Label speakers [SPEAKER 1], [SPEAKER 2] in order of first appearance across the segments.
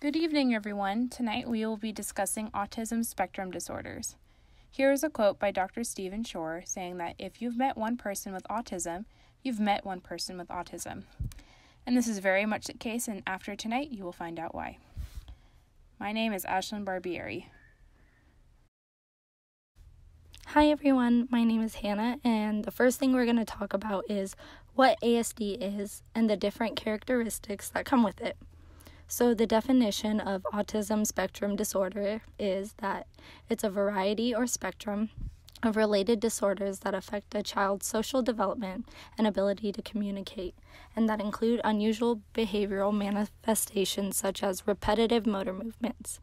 [SPEAKER 1] Good evening, everyone. Tonight we will be discussing autism spectrum disorders. Here is a quote by Dr. Stephen Shore saying that if you've met one person with autism, you've met one person with autism. And this is very much the case, and after tonight you will find out why. My name is Ashlyn Barbieri.
[SPEAKER 2] Hi everyone, my name is Hannah, and the first thing we're going to talk about is what ASD is and the different characteristics that come with it. So the definition of autism spectrum disorder is that it's a variety or spectrum of related disorders that affect a child's social development and ability to communicate, and that include unusual behavioral manifestations such as repetitive motor movements.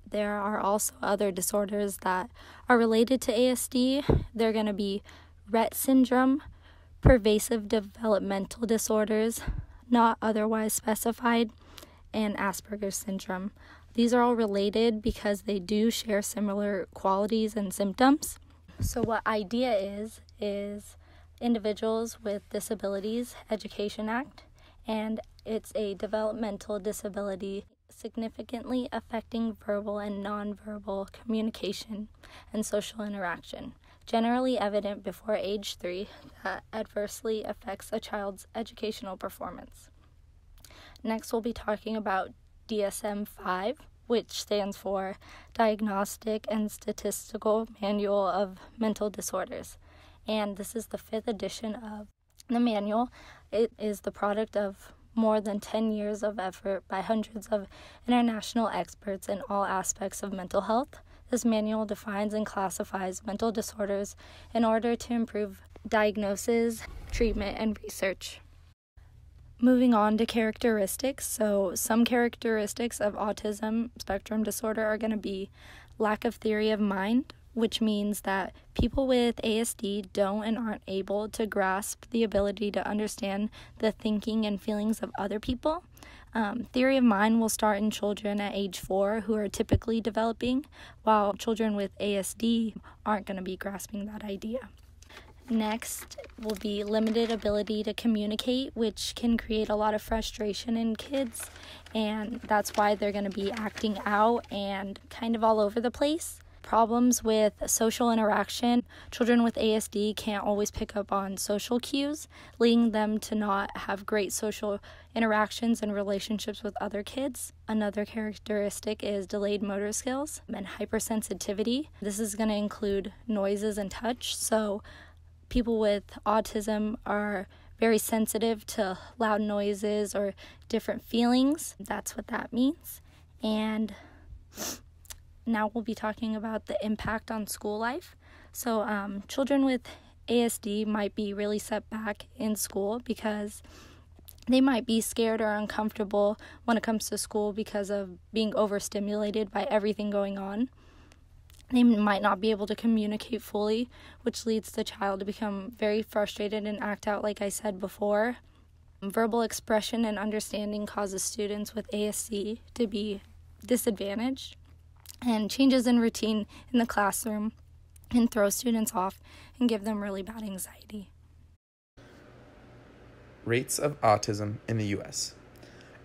[SPEAKER 2] There are also other disorders that are related to ASD. They're going to be Rett syndrome, pervasive developmental disorders, not otherwise specified, and Asperger's syndrome. These are all related because they do share similar qualities and symptoms. So what IDEA is Individuals with Disabilities Education Act, and it's a developmental disability significantly affecting verbal and nonverbal communication and social interaction, generally evident before age 3, that adversely affects a child's educational performance. Next, we'll be talking about DSM-5, which stands for Diagnostic and Statistical Manual of Mental Disorders. And this is the 5th edition of the manual. It is the product of more than 10 years of effort by hundreds of international experts in all aspects of mental health. This manual defines and classifies mental disorders in order to improve diagnosis, treatment, and research. Moving on to characteristics. So some characteristics of autism spectrum disorder are going to be lack of theory of mind, which means that people with ASD don't and aren't able to grasp the ability to understand the thinking and feelings of other people. Theory of mind will start in children at age 4 who are typically developing, while children with ASD aren't going to be grasping that idea. Next will be limited ability to communicate, which can create a lot of frustration in kids, and that's why they're going to be acting out and kind of all over the place. Problems with social interaction. Children with ASD can't always pick up on social cues, leading them to not have great social interactions and relationships with other kids. Another characteristic is delayed motor skills and hypersensitivity. This is going to include noises and touch. So people with autism are very sensitive to loud noises or different feelings. That's what that means. And now we'll be talking about the impact on school life. So children with ASD might be really set back in school because they might be scared or uncomfortable when it comes to school because of being overstimulated by everything going on. They might not be able to communicate fully, which leads the child to become very frustrated and act out, like I said before. Verbal expression and understanding causes students with ASD to be disadvantaged, and changes in routine in the classroom can throw students off and give them really bad anxiety.
[SPEAKER 3] Rates of autism in the U.S.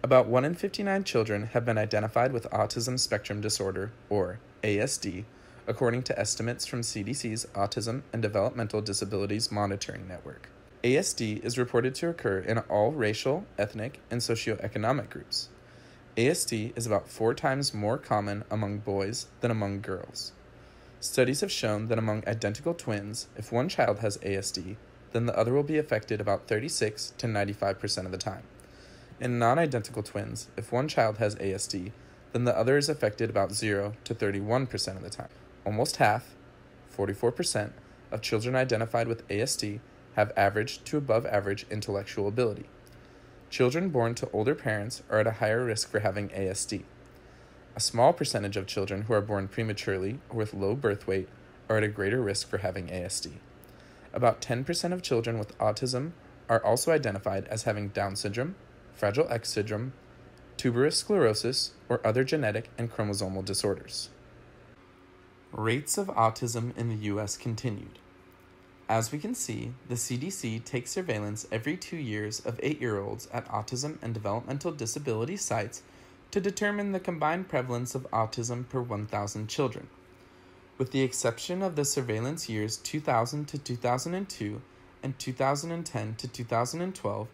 [SPEAKER 3] About 1 in 59 children have been identified with autism spectrum disorder, or ASD, according to estimates from CDC's Autism and Developmental Disabilities Monitoring Network. ASD is reported to occur in all racial, ethnic, and socioeconomic groups. ASD is about 4 times more common among boys than among girls. Studies have shown that among identical twins, if one child has ASD, then the other will be affected about 36 to 95% of the time. In non-identical twins, if one child has ASD, then the other is affected about 0 to 31% of the time. Almost half, 44%, of children identified with ASD have average to above average intellectual ability. Children born to older parents are at a higher risk for having ASD. A small percentage of children who are born prematurely or with low birth weight are at a greater risk for having ASD. About 10% of children with autism are also identified as having Down syndrome, Fragile X syndrome, tuberous sclerosis, or other genetic and chromosomal disorders. Rates of autism in the U.S. continued. As we can see, the CDC takes surveillance every 2 years of 8-year-olds at autism and developmental disability sites to determine the combined prevalence of autism per 1,000 children. With the exception of the surveillance years 2000 to 2002 and 2010 to 2012,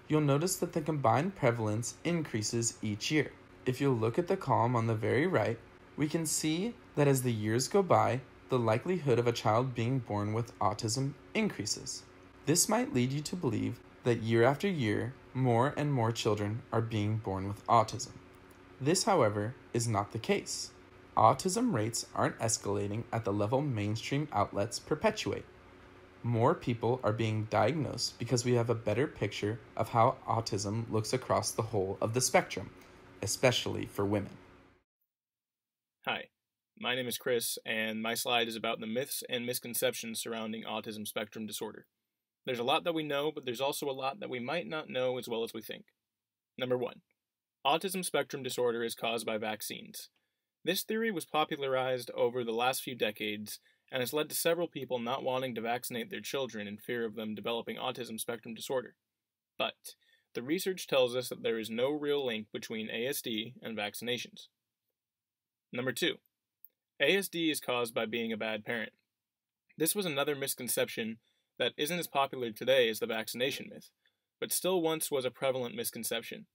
[SPEAKER 3] you'll notice that the combined prevalence increases each year. If you'll look at the column on the very right, we can see that as the years go by, the likelihood of a child being born with autism increases. This might lead you to believe that year after year, more and more children are being born with autism. This, however, is not the case. Autism rates aren't escalating at the level mainstream outlets perpetuate. More people are being diagnosed because we have a better picture of how autism looks across the whole of the spectrum, especially for women.
[SPEAKER 4] Hi, my name is Chris, and my slide is about the myths and misconceptions surrounding autism spectrum disorder. There's a lot that we know, but there's also a lot that we might not know as well as we think. Number 1. Autism spectrum disorder is caused by vaccines. This theory was popularized over the last few decades and has led to several people not wanting to vaccinate their children in fear of them developing autism spectrum disorder. But the research tells us that there is no real link between ASD and vaccinations. Number 2. ASD is caused by being a bad parent. This was another misconception that isn't as popular today as the vaccination myth, but still once was a prevalent misconception.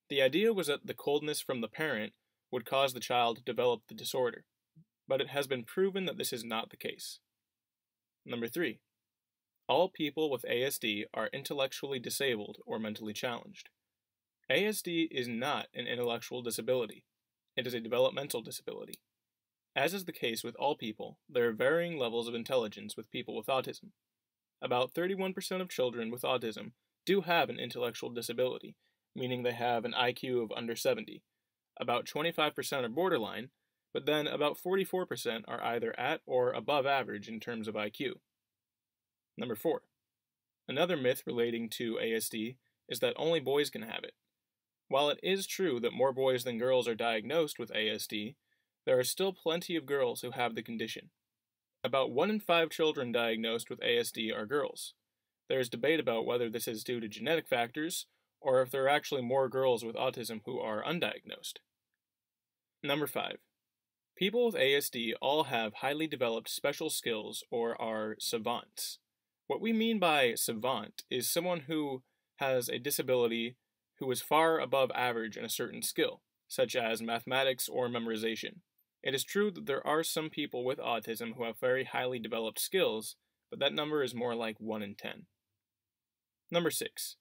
[SPEAKER 4] The idea was that the coldness from the parent would cause the child to develop the disorder, but it has been proven that this is not the case. Number 3. All people with ASD are intellectually disabled or mentally challenged. ASD is not an intellectual disability. It is a developmental disability. As is the case with all people, there are varying levels of intelligence with people with autism. About 31% of children with autism do have an intellectual disability, meaning they have an IQ of under 70. About 25% are borderline, but then about 44% are either at or above average in terms of IQ. Number 4. Another myth relating to ASD is that only boys can have it. While it is true that more boys than girls are diagnosed with ASD, there are still plenty of girls who have the condition. About 1 in 5 children diagnosed with ASD are girls. There is debate about whether this is due to genetic factors, or if there are actually more girls with autism who are undiagnosed. Number 5. People with ASD all have highly developed special skills or are savants. What we mean by savant is someone who has a disability who is far above average in a certain skill, such as mathematics or memorization. It is true that there are some people with autism who have very highly developed skills, but that number is more like 1 in 10. Number 6.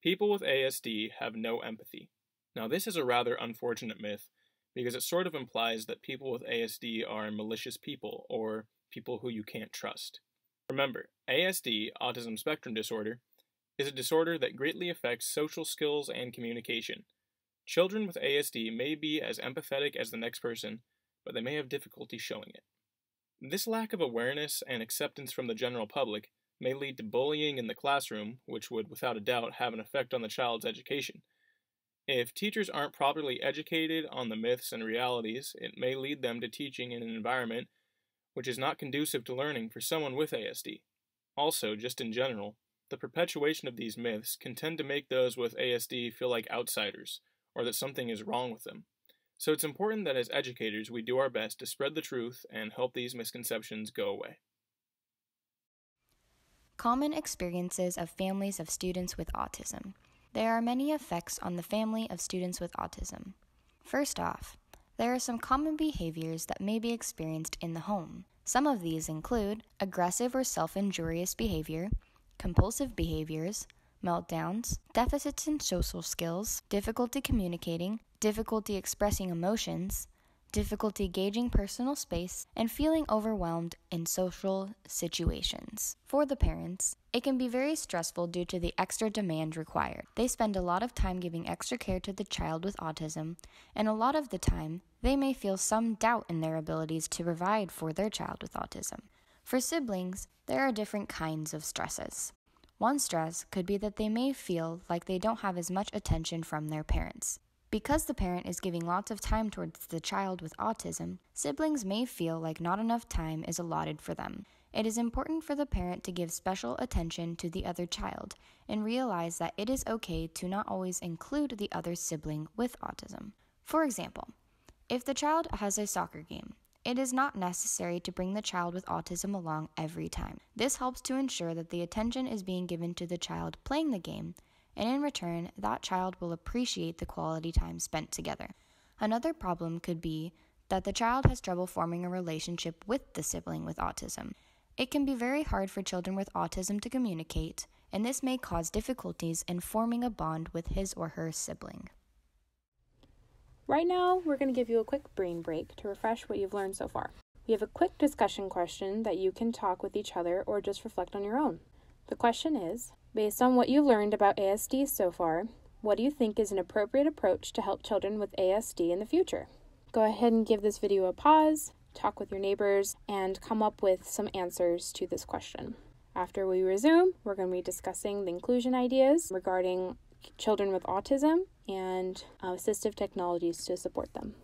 [SPEAKER 4] People with ASD have no empathy. Now this is a rather unfortunate myth because it sort of implies that people with ASD are malicious people or people who you can't trust. Remember, ASD, autism spectrum disorder, is a disorder that greatly affects social skills and communication. Children with ASD may be as empathetic as the next person, but they may have difficulty showing it. This lack of awareness and acceptance from the general public may lead to bullying in the classroom, which would without a doubt have an effect on the child's education. If teachers aren't properly educated on the myths and realities, it may lead them to teaching in an environment which is not conducive to learning for someone with ASD. Also, just in general, the perpetuation of these myths can tend to make those with ASD feel like outsiders, or that something is wrong with them. So it's important that as educators we do our best to spread the truth and help these misconceptions go away.
[SPEAKER 5] Common experiences of families of students with autism. There are many effects on the family of students with autism. First off, there are some common behaviors that may be experienced in the home. Some of these include aggressive or self-injurious behavior, compulsive behaviors, meltdowns, deficits in social skills, difficulty communicating, difficulty expressing emotions, difficulty gauging personal space, and feeling overwhelmed in social situations. For the parents, it can be very stressful due to the extra demand required. They spend a lot of time giving extra care to the child with autism, and a lot of the time, they may feel some doubt in their abilities to provide for their child with autism. For siblings, there are different kinds of stresses. One stress could be that they may feel like they don't have as much attention from their parents. Because the parent is giving lots of time towards the child with autism, siblings may feel like not enough time is allotted for them. It is important for the parent to give special attention to the other child and realize that it is okay to not always include the other sibling with autism. For example, if the child has a soccer game, it is not necessary to bring the child with autism along every time. This helps to ensure that the attention is being given to the child playing the game, and in return, that child will appreciate the quality time spent together. Another problem could be that the child has trouble forming a relationship with the sibling with autism. It can be very hard for children with autism to communicate, and this may cause difficulties in forming a bond with his or her sibling.
[SPEAKER 1] Right now, we're going to give you a quick brain break to refresh what you've learned so far. We have a quick discussion question that you can talk with each other or just reflect on your own. The question is, based on what you've learned about ASD so far, what do you think is an appropriate approach to help children with ASD in the future? Go ahead and give this video a pause, talk with your neighbors, and come up with some answers to this question. After we resume, we're going to be discussing the inclusion ideas regarding children with autism and assistive technologies to support them.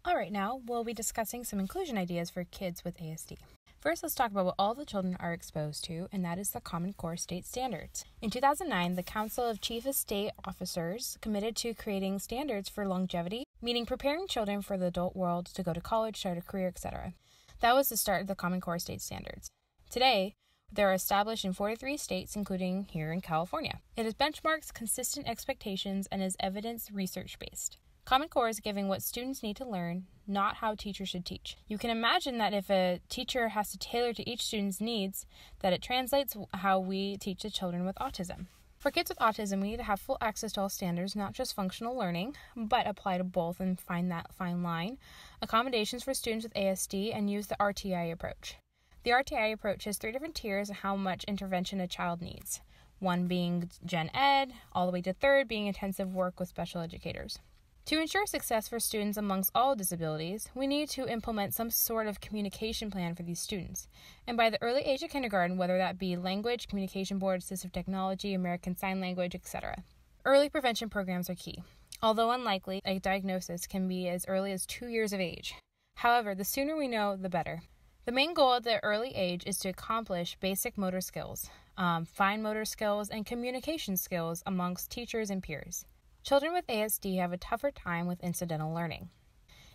[SPEAKER 1] All right, now we'll be discussing some inclusion ideas for kids with ASD. First, let's talk about what all the children are exposed to, and that is the Common Core State Standards. In 2009, the Council of Chief of State Officers committed to creating standards for longevity, meaning preparing children for the adult world to go to college, start a career, etc. That was the start of the Common Core State Standards. Today, they are established in 43 states, including here in California. It is benchmarks, consistent expectations, and is evidence research-based. Common Core is giving what students need to learn, not how teachers should teach. You can imagine that if a teacher has to tailor to each student's needs, that it translates how we teach the children with autism. For kids with autism, we need to have full access to all standards, not just functional learning, but apply to both and find that fine line. Accommodations for students with ASD and use the RTI approach. The RTI approach has 3 different tiers of how much intervention a child needs. 1 being Gen Ed, all the way to 3rd being intensive work with special educators. To ensure success for students amongst all disabilities, we need to implement some sort of communication plan for these students. And by the early age of kindergarten, whether that be language, communication board, assistive technology, American Sign Language, etc. Early prevention programs are key. Although unlikely, a diagnosis can be as early as 2 years of age. However, the sooner we know, the better. The main goal at the early age is to accomplish basic motor skills, fine motor skills, and communication skills amongst teachers and peers. Children with ASD have a tougher time with incidental learning.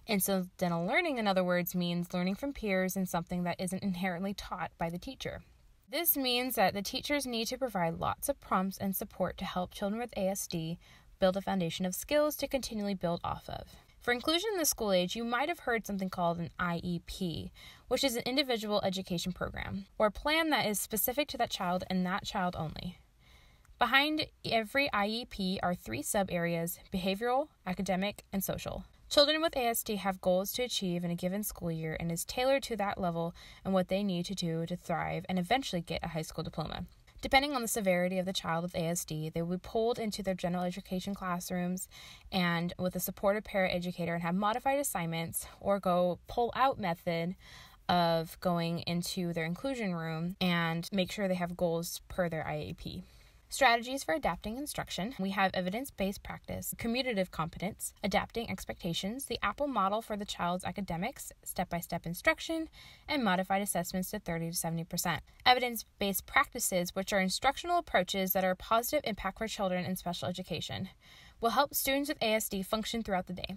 [SPEAKER 1] Incidental learning, in other words, means learning from peers and something that isn't inherently taught by the teacher. This means that the teachers need to provide lots of prompts and support to help children with ASD build a foundation of skills to continually build off of. For inclusion in the school age, you might have heard something called an IEP, which is an individual education program, or a plan that is specific to that child and that child only. Behind every IEP are 3 sub-areas: behavioral, academic, and social. Children with ASD have goals to achieve in a given school year and is tailored to that level and what they need to do to thrive and eventually get a high school diploma. Depending on the severity of the child with ASD, they will be pulled into their general education classrooms and with a supportive paraeducator and have modified assignments or go pull-out method of going into their inclusion room and make sure they have goals per their IEP. Strategies for adapting instruction. We have evidence-based practice, commutative competence, adapting expectations, the Apple model for the child's academics, step-by-step instruction, and modified assessments to 30 to 70%. Evidence-based practices, which are instructional approaches that are a positive impact for children in special education, will help students with ASD function throughout the day.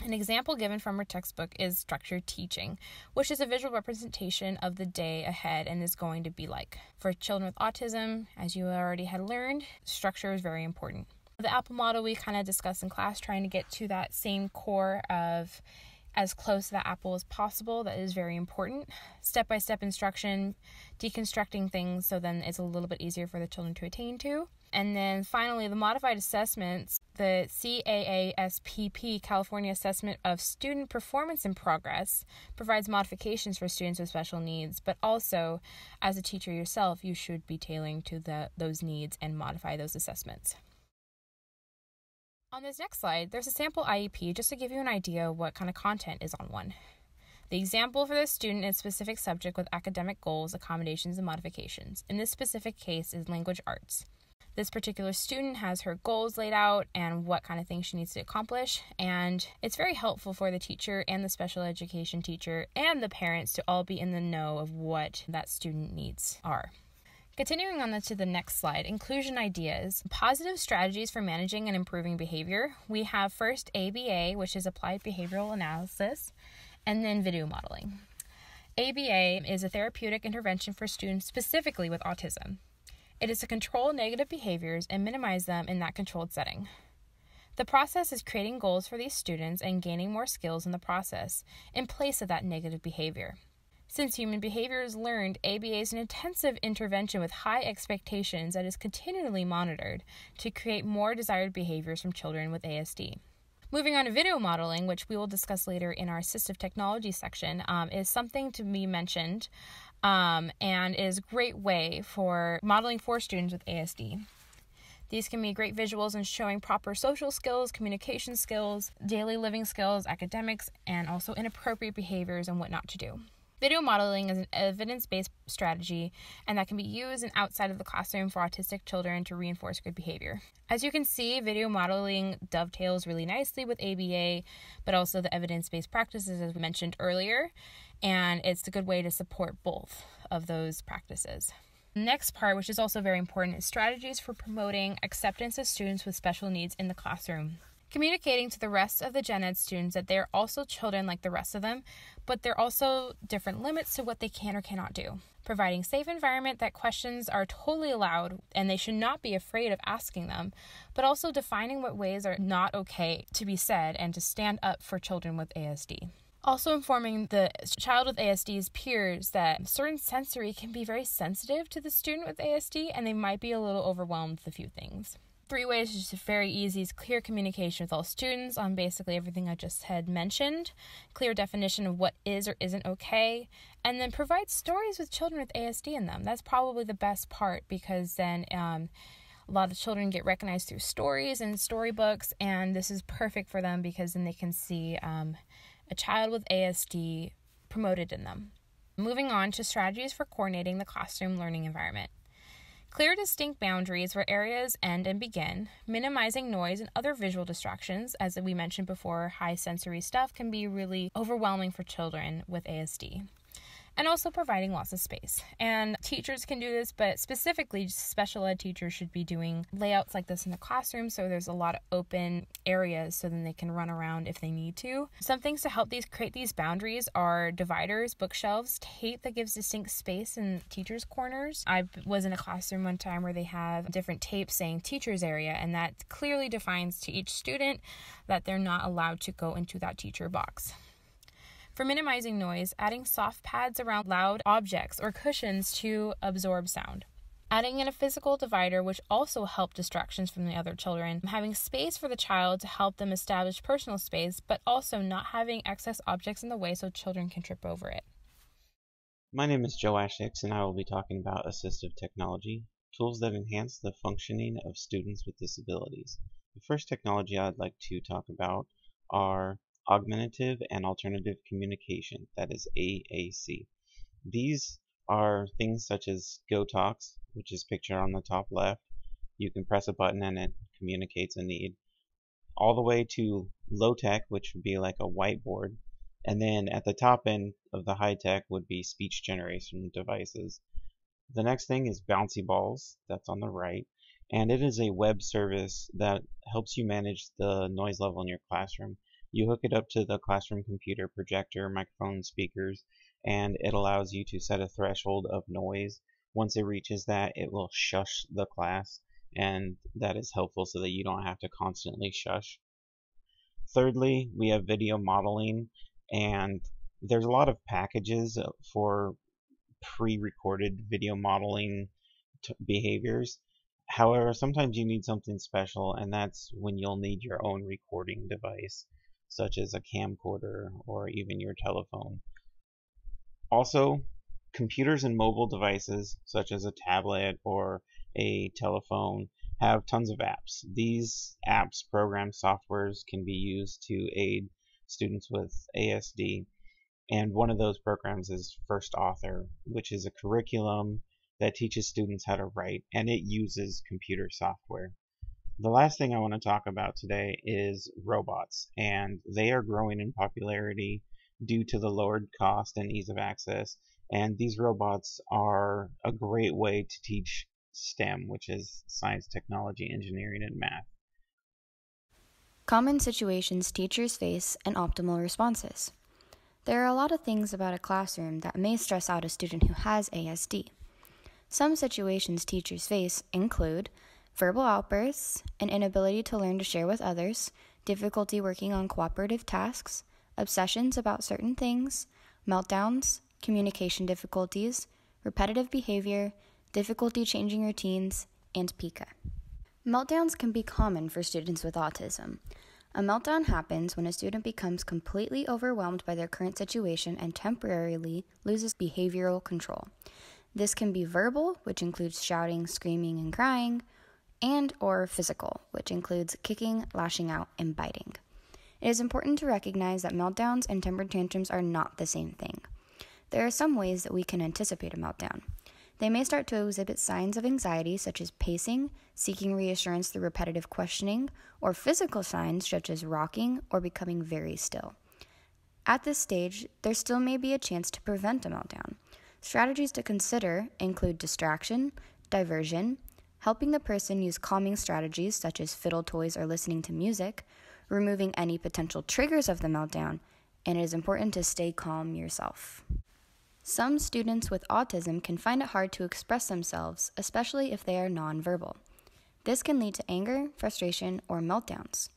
[SPEAKER 1] An example given from our textbook is structured teaching, which is a visual representation of the day ahead and is going to be like. For children with autism, as you already had learned, structure is very important. The Apple model we kind of discussed in class, trying to get to that same core of as close to the apple as possible. That is very important. Step-by-step instruction, deconstructing things so then it's a little bit easier for the children to attain to. And then finally, the modified assessments, the CAASPP, California Assessment of Student Performance in Progress, provides modifications for students with special needs, but also, as a teacher yourself, you should be tailoring to those needs and modify those assessments. On this next slide, there's a sample IEP just to give you an idea of what kind of content is on one. The example for the student is a specific subject with academic goals, accommodations, and modifications. In this specific case is language arts. This particular student has her goals laid out and what kind of things she needs to accomplish, and it's very helpful for the teacher and the special education teacher and the parents to all be in the know of what that student needs are. Continuing on to the next slide, inclusion ideas. Positive strategies for managing and improving behavior. We have first ABA, which is applied behavioral analysis, and then video modeling. ABA is a therapeutic intervention for students specifically with autism. It is to control negative behaviors and minimize them in that controlled setting. The process is creating goals for these students and gaining more skills in the process in place of that negative behavior. Since human behavior is learned, ABA is an intensive intervention with high expectations that is continually monitored to create more desired behaviors from children with ASD. Moving on to video modeling, which we will discuss later in our assistive technology section, is something to be mentioned and is a great way for modeling for students with ASD. These can be great visuals in showing proper social skills, communication skills, daily living skills, academics, and also inappropriate behaviors and what not to do. Video modeling is an evidence-based strategy, and that can be used and outside of the classroom for autistic children to reinforce good behavior. As you can see, video modeling dovetails really nicely with ABA, but also the evidence-based practices as we mentioned earlier, and it's a good way to support both of those practices. Next part, which is also very important, is strategies for promoting acceptance of students with special needs in the classroom. Communicating to the rest of the gen ed students that they're also children like the rest of them, but there are also different limits to what they can or cannot do. Providing a safe environment that questions are totally allowed and they should not be afraid of asking them, but also defining what ways are not okay to be said and to stand up for children with ASD. Also informing the child with ASD's peers that certain sensory can be very sensitive to the student with ASD and they might be a little overwhelmed with a few things. 3 ways is just very easy is clear communication with all students on basically everything I just had mentioned, clear definition of what is or isn't okay, and then provide stories with children with ASD in them. That's probably the best part because then a lot of children get recognized through stories and storybooks, and this is perfect for them because then they can see a child with ASD promoted in them. Moving on to strategies for coordinating the classroom learning environment. Clear distinct boundaries where areas end and begin, minimizing noise and other visual distractions. As we mentioned before, high sensory stuff can be really overwhelming for children with ASD. And also providing lots of space. And teachers can do this, but specifically special ed teachers should be doing layouts like this in the classroom so there's a lot of open areas so then they can run around if they need to. Some things to help create these boundaries are dividers, bookshelves, tape that gives distinct space in teachers' corners. I was in a classroom one time where they have different tapes saying teacher's area, and that clearly defines to each student that they're not allowed to go into that teacher box. For minimizing noise, adding soft pads around loud objects or cushions to absorb sound. Adding in a physical divider, which also help distractions from the other children. Having space for the child to help them establish personal space, but also not having excess objects in the way so children can trip over it.
[SPEAKER 6] My name is Joash, Hicks, and I will be talking about assistive technology, tools that enhance the functioning of students with disabilities. The first technology I'd like to talk about are augmentative and alternative communication, that is AAC. These are things such as GoTalks, which is pictured on the top left. You can press a button and it communicates a need, all the way to low tech, which would be like a whiteboard, and then at the top end of the high tech would be speech generation devices. The next thing is bouncy balls, that's on the right, and it is a web service that helps you manage the noise level in your classroom. You hook it up to the classroom computer, projector, microphone, speakers, and it allows you to set a threshold of noise. Once it reaches that, it will shush the class, and that is helpful so that you don't have to constantly shush. Thirdly, we have video modeling, and there's a lot of packages for pre-recorded video modeling behaviors. However, sometimes you need something special, and that's when you'll need your own recording device, such as a camcorder or even your telephone. Also, computers and mobile devices, such as a tablet or a telephone, have tons of apps. These apps, programs, softwares can be used to aid students with ASD, and one of those programs is First Author, which is a curriculum that teaches students how to write, and it uses computer software. The last thing I want to talk about today is robots, and they are growing in popularity due to the lowered cost and ease of access, And these robots are a great way to teach STEM, which is science, technology, engineering, and math.
[SPEAKER 5] Common situations teachers face and optimal responses. There are a lot of things about a classroom that may stress out a student who has ASD. Some situations teachers face include verbal outbursts, an inability to learn to share with others, difficulty working on cooperative tasks, obsessions about certain things, meltdowns, communication difficulties, repetitive behavior, difficulty changing routines, and pica. Meltdowns can be common for students with autism. A meltdown happens when a student becomes completely overwhelmed by their current situation and temporarily loses behavioral control. This can be verbal, which includes shouting, screaming, and crying, and or physical, which includes kicking, lashing out, and biting. It is important to recognize that meltdowns and temper tantrums are not the same thing. There are some ways that we can anticipate a meltdown. They may start to exhibit signs of anxiety, such as pacing, seeking reassurance through repetitive questioning, or physical signs such as rocking or becoming very still. At this stage, there still may be a chance to prevent a meltdown. Strategies to consider include distraction, diversion, helping the person use calming strategies such as fiddle toys or listening to music, removing any potential triggers of the meltdown, and it is important to stay calm yourself. Some students with autism can find it hard to express themselves, especially if they are nonverbal. This can lead to anger, frustration, or meltdowns.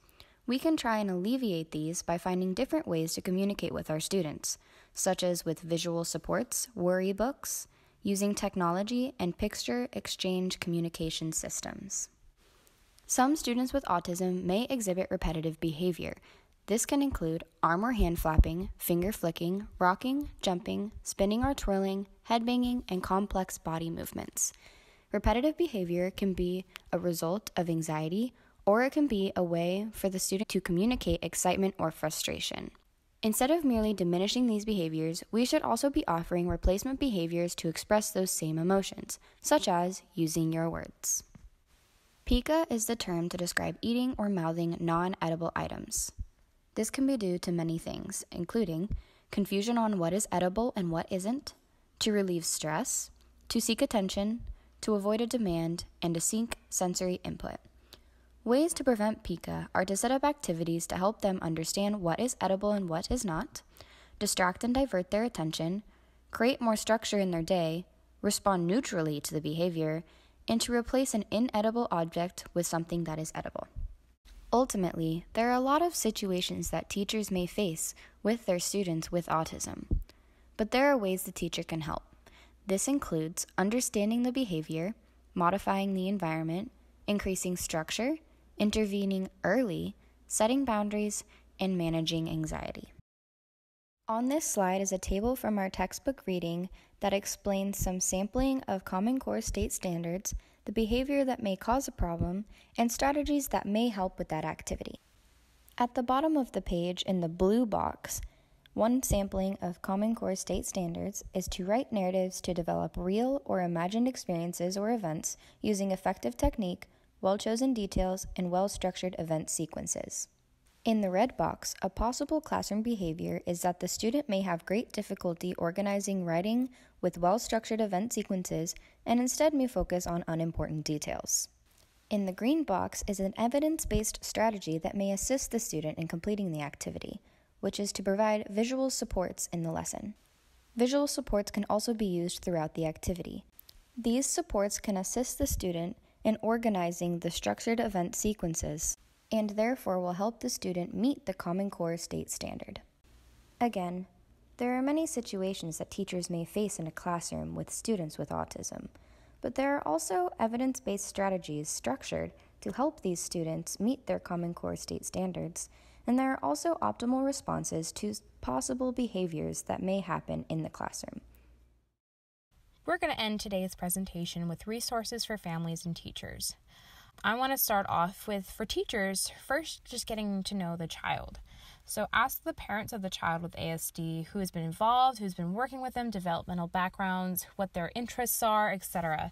[SPEAKER 5] We can try and alleviate these by finding different ways to communicate with our students, such as with visual supports, worry books, using technology, and picture exchange communication systems. Some students with autism may exhibit repetitive behavior. This can include arm or hand flapping, finger flicking, rocking, jumping, spinning or twirling, head banging, and complex body movements. Repetitive behavior can be a result of anxiety, or it can be a way for the student to communicate excitement or frustration. Instead of merely diminishing these behaviors, we should also be offering replacement behaviors to express those same emotions, such as using your words. Pica is the term to describe eating or mouthing non-edible items. This can be due to many things, including confusion on what is edible and what isn't, to relieve stress, to seek attention, to avoid a demand, and to seek sensory input. Ways to prevent pica are to set up activities to help them understand what is edible and what is not, distract and divert their attention, create more structure in their day, respond neutrally to the behavior, and to replace an inedible object with something that is edible. Ultimately, there are a lot of situations that teachers may face with their students with autism, but there are ways the teacher can help. This includes understanding the behavior, modifying the environment, increasing structure, intervening early, setting boundaries, and managing anxiety. On this slide is a table from our textbook reading that explains some sampling of Common Core state standards, the behavior that may cause a problem, and strategies that may help with that activity. At the bottom of the page in the blue box, one sampling of Common Core state standards is to write narratives to develop real or imagined experiences or events using effective technique, well-chosen details, and well-structured event sequences. In the red box, a possible classroom behavior is that the student may have great difficulty organizing writing with well-structured event sequences and instead may focus on unimportant details. In the green box is an evidence-based strategy that may assist the student in completing the activity, which is to provide visual supports in the lesson. Visual supports can also be used throughout the activity. These supports can assist the student in organizing the structured event sequences and therefore will help the student meet the Common Core state standard. Again, there are many situations that teachers may face in a classroom with students with autism, but there are also evidence-based strategies structured to help these students meet their Common Core state standards, and there are also optimal responses to possible behaviors that may happen in the classroom.
[SPEAKER 1] We're going to end today's presentation with resources for families and teachers. I want to start off with, for teachers, first just getting to know the child. So ask the parents of the child with ASD who has been involved, who's been working with them, developmental backgrounds, what their interests are, etc.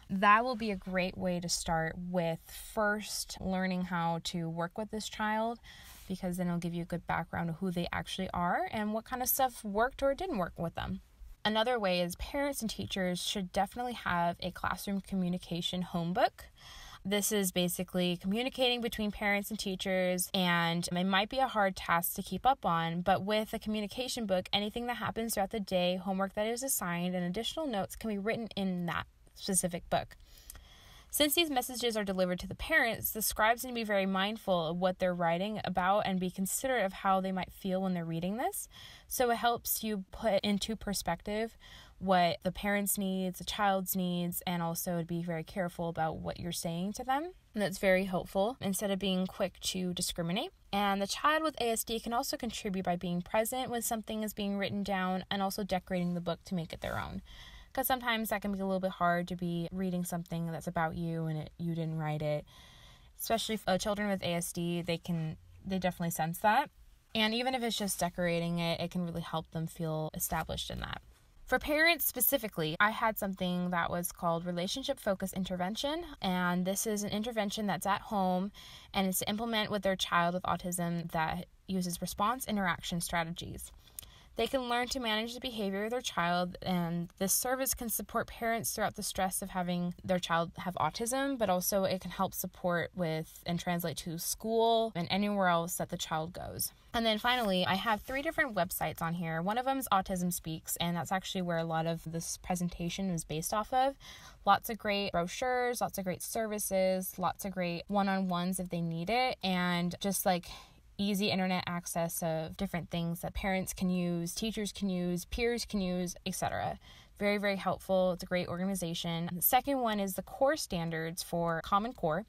[SPEAKER 1] That will be a great way to start with first learning how to work with this child, because then it'll give you a good background of who they actually are and what kind of stuff worked or didn't work with them. Another way is parents and teachers should definitely have a classroom communication homebook. This is basically communicating between parents and teachers, and it might be a hard task to keep up on, but with a communication book, anything that happens throughout the day, homework that is assigned, and additional notes can be written in that specific book. Since these messages are delivered to the parents, the scribes need to be very mindful of what they're writing about and be considerate of how they might feel when they're reading this. So it helps you put into perspective what the parents' needs, the child's needs, and also be very careful about what you're saying to them. And that's very helpful instead of being quick to discriminate. And the child with ASD can also contribute by being present when something is being written down and also decorating the book to make it their own. Because sometimes that can be a little bit hard to be reading something that's about you and you didn't write it. Especially children with ASD, they definitely sense that. And even if it's just decorating it, it can really help them feel established in that. For parents specifically, I had something that was called Relationship Focused Intervention, and this is an intervention that's at home, and it's to implement with their child with autism that uses response interaction strategies. They can learn to manage the behavior of their child, and this service can support parents throughout the stress of having their child have autism, but also it can help support with and translate to school and anywhere else that the child goes. And then finally, I have 3 different websites on here. One of them is Autism Speaks, and that's actually where a lot of this presentation is based off of. Lots of great brochures, lots of great services, lots of great one-on-ones if they need it, and just like easy internet access of different things that parents can use, teachers can use, peers can use, etc. Very, very helpful. It's a great organization. The second one is the core standards for Common Core.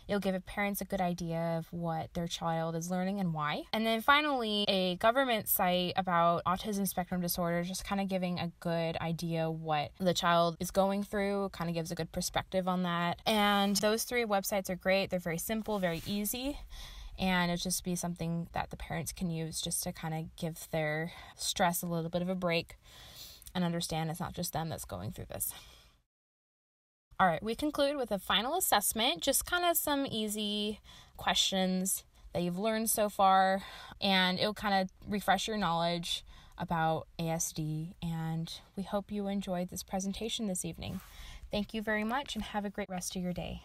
[SPEAKER 1] It'll give parents a good idea of what their child is learning and why. And then finally, a government site about autism spectrum disorder, just kind of giving a good idea what the child is going through, kind of gives a good perspective on that. And those 3 websites are great. They're very simple, very easy. And it'll just be something that the parents can use just to kind of give their stress a little bit of a break and understand it's not just them that's going through this. All right, we conclude with a final assessment, just kind of some easy questions that you've learned so far, and it'll kind of refresh your knowledge about ASD, and we hope you enjoyed this presentation this evening. Thank you very much, and have a great rest of your day.